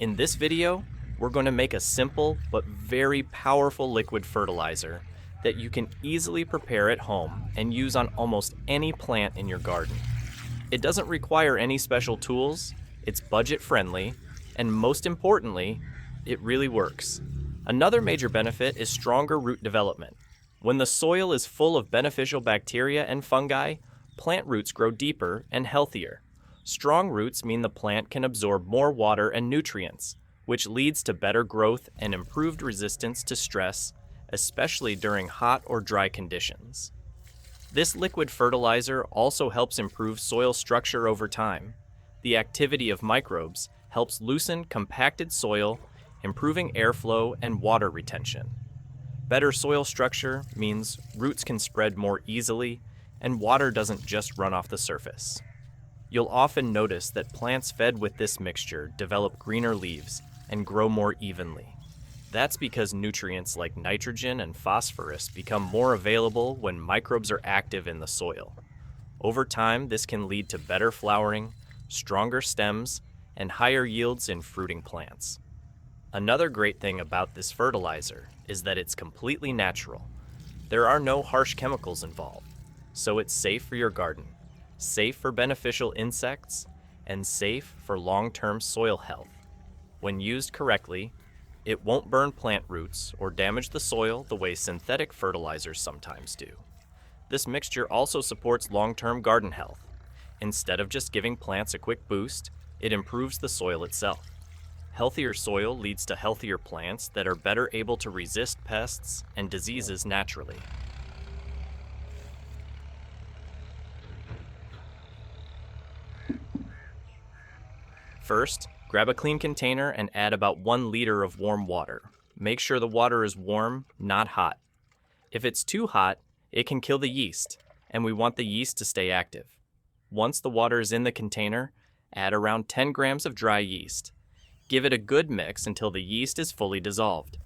In this video, we're going to make a simple but very powerful liquid fertilizer that you can easily prepare at home and use on almost any plant in your garden. It doesn't require any special tools, it's budget friendly, and most importantly, it really works. Another major benefit is stronger root development. When the soil is full of beneficial bacteria and fungi, plant roots grow deeper and healthier. Strong roots mean the plant can absorb more water and nutrients, which leads to better growth and improved resistance to stress, especially during hot or dry conditions. This liquid fertilizer also helps improve soil structure over time. The activity of microbes helps loosen compacted soil, improving airflow and water retention. Better soil structure means roots can spread more easily and water doesn't just run off the surface. You'll often notice that plants fed with this mixture develop greener leaves and grow more evenly. That's because nutrients like nitrogen and phosphorus become more available when microbes are active in the soil. Over time, this can lead to better flowering, stronger stems, and higher yields in fruiting plants. Another great thing about this fertilizer is that it's completely natural. There are no harsh chemicals involved, so it's safe for your garden, safe for beneficial insects, and safe for long-term soil health. When used correctly, it won't burn plant roots or damage the soil the way synthetic fertilizers sometimes do. This mixture also supports long-term garden health. Instead of just giving plants a quick boost, it improves the soil itself. Healthier soil leads to healthier plants that are better able to resist pests and diseases naturally. First, grab a clean container and add about 1 liter of warm water. Make sure the water is warm, not hot. If it's too hot, it can kill the yeast, and we want the yeast to stay active. Once the water is in the container, add around 10 grams of dry yeast. Give it a good mix until the yeast is fully dissolved.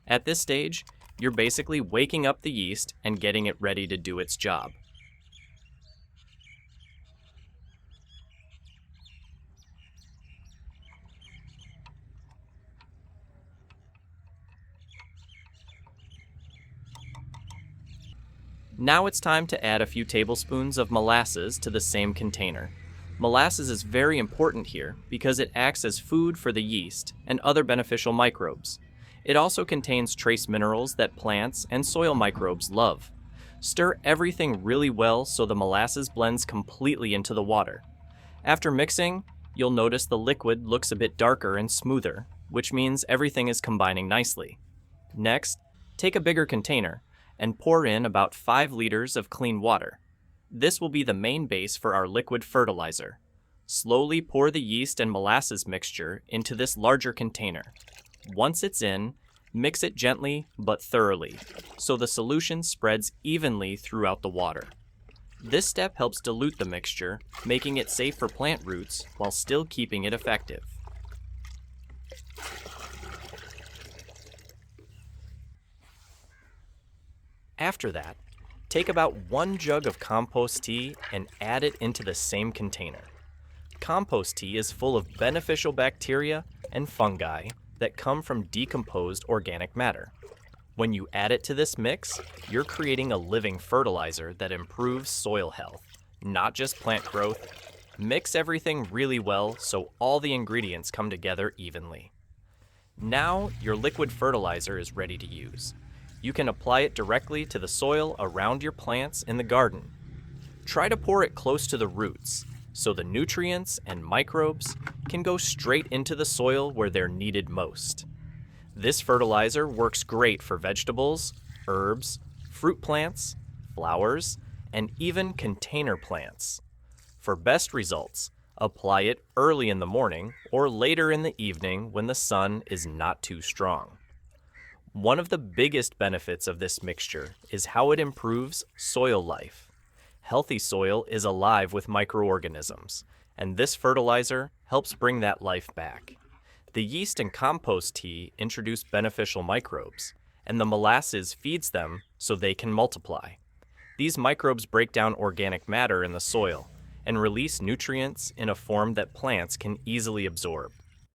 At this stage, you're basically waking up the yeast and getting it ready to do its job. Now it's time to add a few tablespoons of molasses to the same container. Molasses is very important here because it acts as food for the yeast and other beneficial microbes. It also contains trace minerals that plants and soil microbes love. Stir everything really well so the molasses blends completely into the water. After mixing, you'll notice the liquid looks a bit darker and smoother, which means everything is combining nicely. Next, take a bigger container and pour in about 5 liters of clean water. This will be the main base for our liquid fertilizer. Slowly pour the yeast and molasses mixture into this larger container. Once it's in, mix it gently but thoroughly, so the solution spreads evenly throughout the water. This step helps dilute the mixture, making it safe for plant roots while still keeping it effective. After that, take about 1 jug of compost tea and add it into the same container. Compost tea is full of beneficial bacteria and fungi that come from decomposed organic matter. When you add it to this mix, you're creating a living fertilizer that improves soil health, not just plant growth. Mix everything really well so all the ingredients come together evenly. Now your liquid fertilizer is ready to use. You can apply it directly to the soil around your plants in the garden. Try to pour it close to the roots, so the nutrients and microbes can go straight into the soil where they're needed most. This fertilizer works great for vegetables, herbs, fruit plants, flowers, and even container plants. For best results, apply it early in the morning or later in the evening when the sun is not too strong. One of the biggest benefits of this mixture is how it improves soil life. Healthy soil is alive with microorganisms, and this fertilizer helps bring that life back. The yeast and compost tea introduce beneficial microbes, and the molasses feeds them so they can multiply. These microbes break down organic matter in the soil and release nutrients in a form that plants can easily absorb.